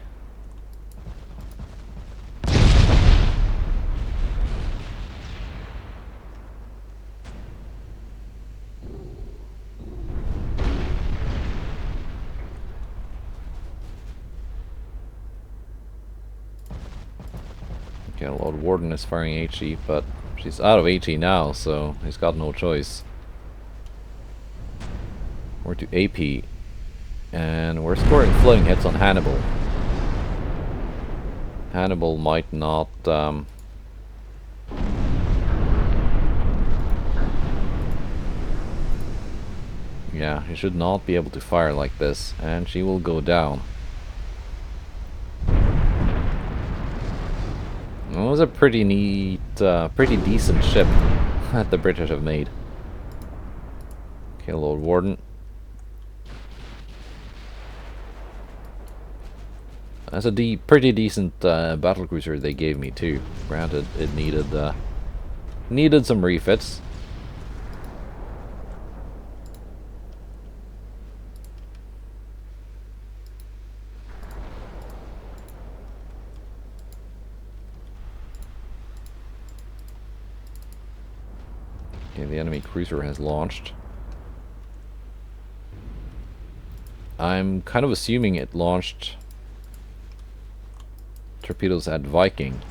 Okay, Lord Warden is firing HE, but she's out of HE now, so he's got no choice. We're to AP. And we're scoring floating hits on Hannibal. Hannibal might not... yeah, he should not be able to fire like this. And she will go down. It was a pretty neat, pretty decent ship that the British have made. Okay, Lord Warden. That's a pretty decent battlecruiser they gave me too. Granted, it needed some refits. Okay, the enemy cruiser has launched. I'm kind of assuming it launched torpedoes at Viking.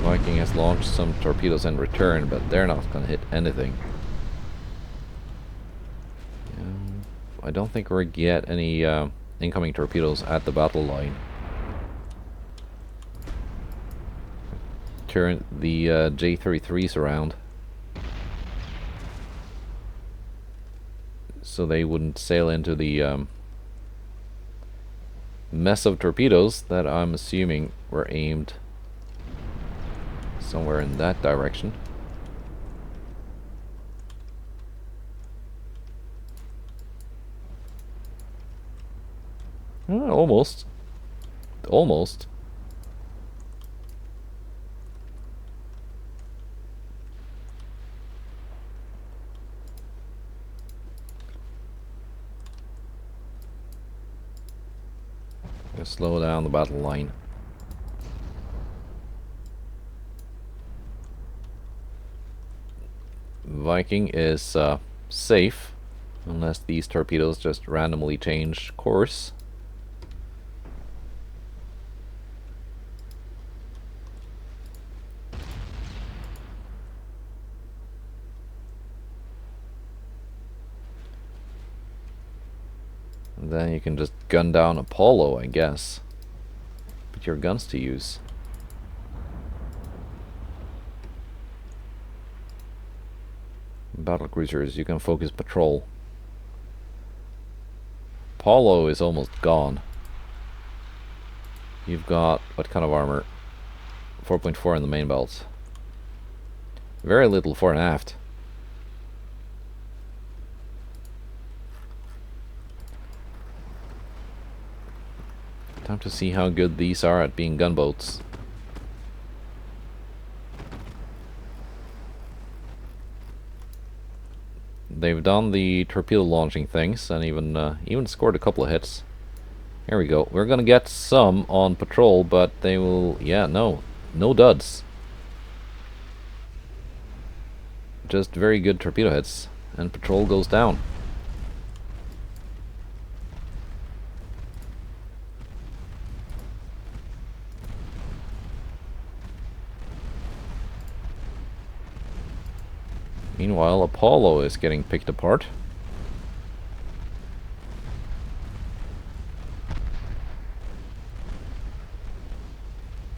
Viking has launched some torpedoes in return, but they're not going to hit anything. I don't think we're going to get any incoming torpedoes at the battle line. Turn the J-33s around, so they wouldn't sail into the mess of torpedoes that I'm assuming were aimed somewhere in that direction. Almost. Almost. Slow down the battle line. Viking is safe unless these torpedoes just randomly change course. And then you can just gun down Apollo, I guess. Put your guns to use. Battlecruisers, you can focus patrol. Apollo is almost gone. You've got what kind of armor? 4.4 in the main belt. Very little fore and aft. Time to see how good these are at being gunboats. They've done the torpedo launching things and even scored a couple of hits. Here we go. We're gonna get some on patrol, but they will... yeah, no duds. Just very good torpedo hits, and patrol goes down. Meanwhile, Apollo is getting picked apart.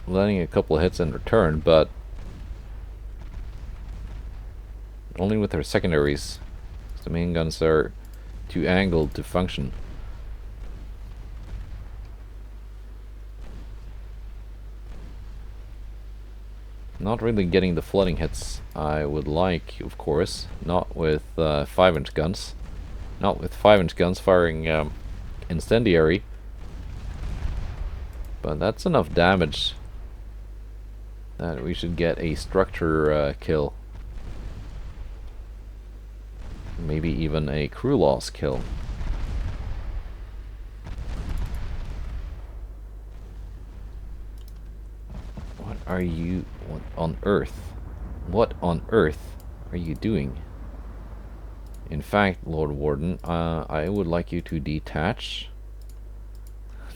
Landing a couple of hits in return, but only with her secondaries. The main guns are too angled to function. Not really getting the flooding hits I would like, of course. Not with 5-inch guns. Not with 5-inch guns firing incendiary. But that's enough damage that we should get a structure kill. Maybe even a crew loss kill. What are you... what on earth? What on earth are you doing? In fact, Lord Warden, I would like you to detach.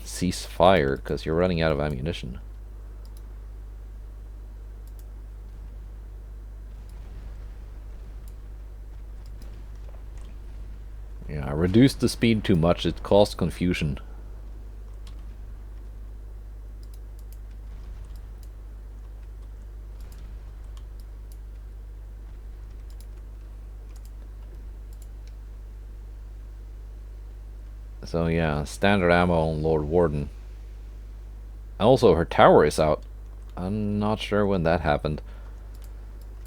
Cease fire, because you're running out of ammunition. Yeah, I reduced the speed too much, it caused confusion. So yeah, standard ammo on Lord Warden. Also, her tower is out. I'm not sure when that happened.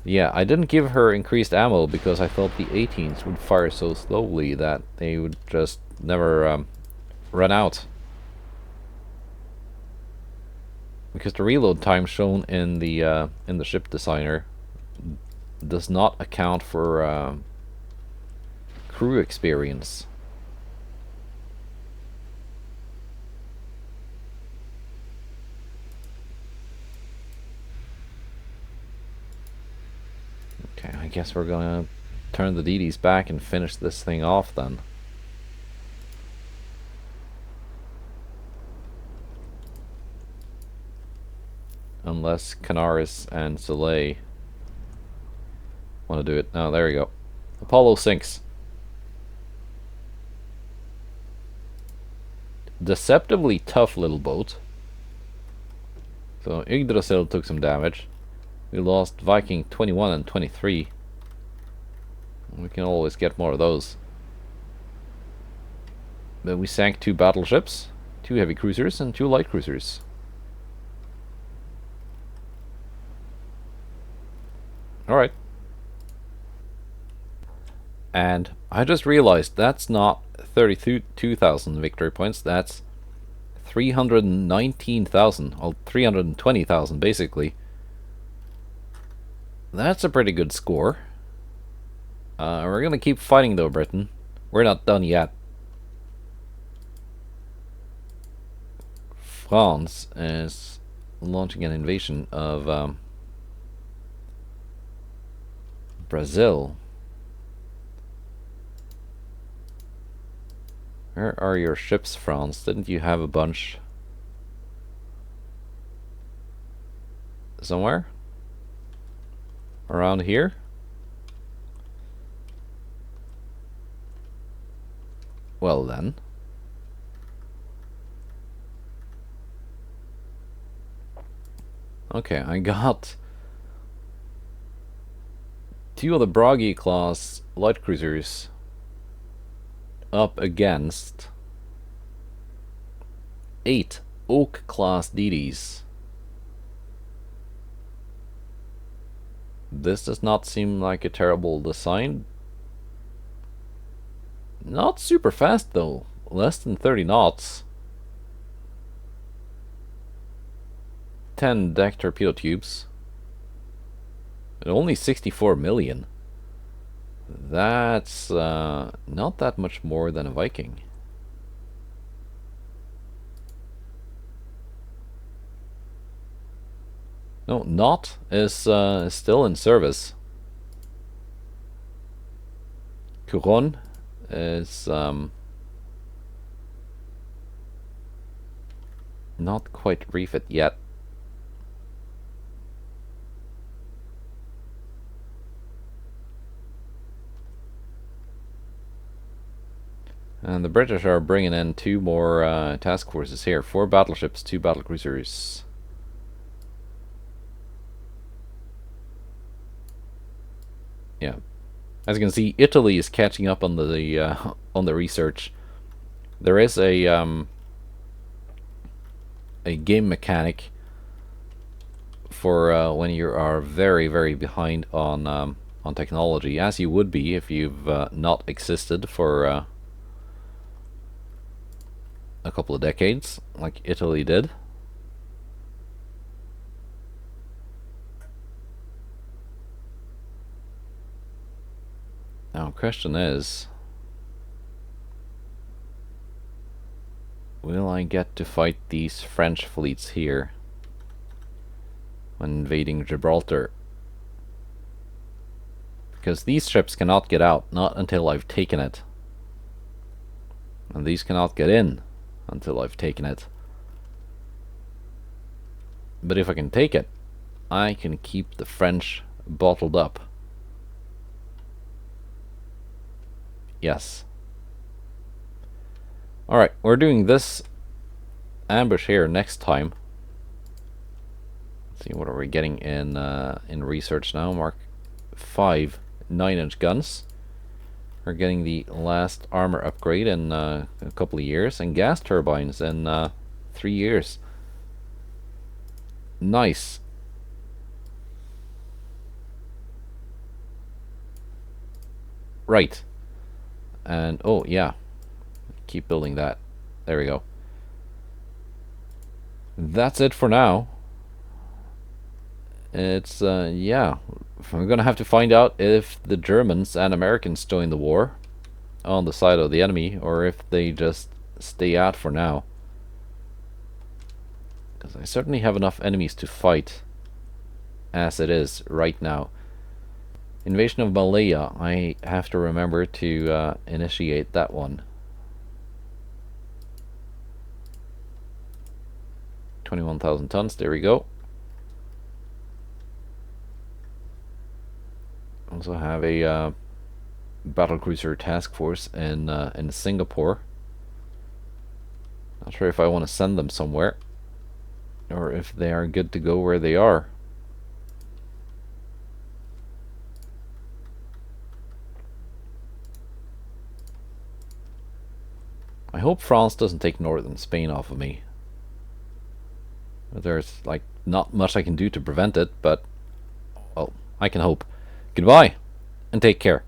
Yeah, I didn't give her increased ammo because I thought the 18s would fire so slowly that they would just never run out. Because the reload time shown in the ship designer does not account for crew experience. Okay, I guess we're gonna turn the DDs back and finish this thing off then. Unless Canaris and Soleil want to do it. Oh, there we go. Apollo sinks. Deceptively tough little boat. So Yggdrasil took some damage. We lost Viking 21 and 23. We can always get more of those. But we sank 2 battleships, 2 heavy cruisers, and 2 light cruisers. Alright. And I just realized that's not 32,000 victory points, that's 319,000, or 320,000 basically. That's a pretty good score. We're gonna keep fighting though, Britain. We're not done yet. France is launching an invasion of Brazil. Where are your ships, France? Didn't you have a bunch somewhere? Around here? Well then. Okay, I got 2 of the Bragi class light cruisers up against 8 Oak class DDs. This does not seem like a terrible design. Not super fast though, less than 30 knots. 10 deck torpedo tubes. And only 64 million. That's not that much more than a Viking. No, Not is still in service. Couronne is not quite refit yet. And the British are bringing in 2 more task forces here. 4 battleships, 2 battlecruisers. Yeah, as you can see, Italy is catching up on the research. There is a game mechanic for when you are very, very behind on technology, as you would be if you've not existed for a couple of decades, like Italy did. Now, question is, will I get to fight these French fleets here when invading Gibraltar? Because these ships cannot get out, not until I've taken it. And these cannot get in until I've taken it. But if I can take it, I can keep the French bottled up. Yes. Alright, we're doing this ambush here next time. Let's see, what are we getting in research now? Mark 5 9-inch guns. We're getting the last armor upgrade in a couple of years, and gas turbines in 3 years. Nice. Right. And oh yeah, keep building that. There we go. That's it for now. It's yeah, we're gonna have to find out if the Germans and Americans join the war on the side of the enemy, or if they just stay out for now. Because I certainly have enough enemies to fight as it is right now. Invasion of Malaya, I have to remember to initiate that one. 21,000 tons, there we go. Also have a battlecruiser task force in Singapore. Not sure if I want to send them somewhere, or if they are good to go where they are. I hope France doesn't take northern Spain off of me. There's like not much I can do to prevent it, but well, I can hope. Goodbye, and take care.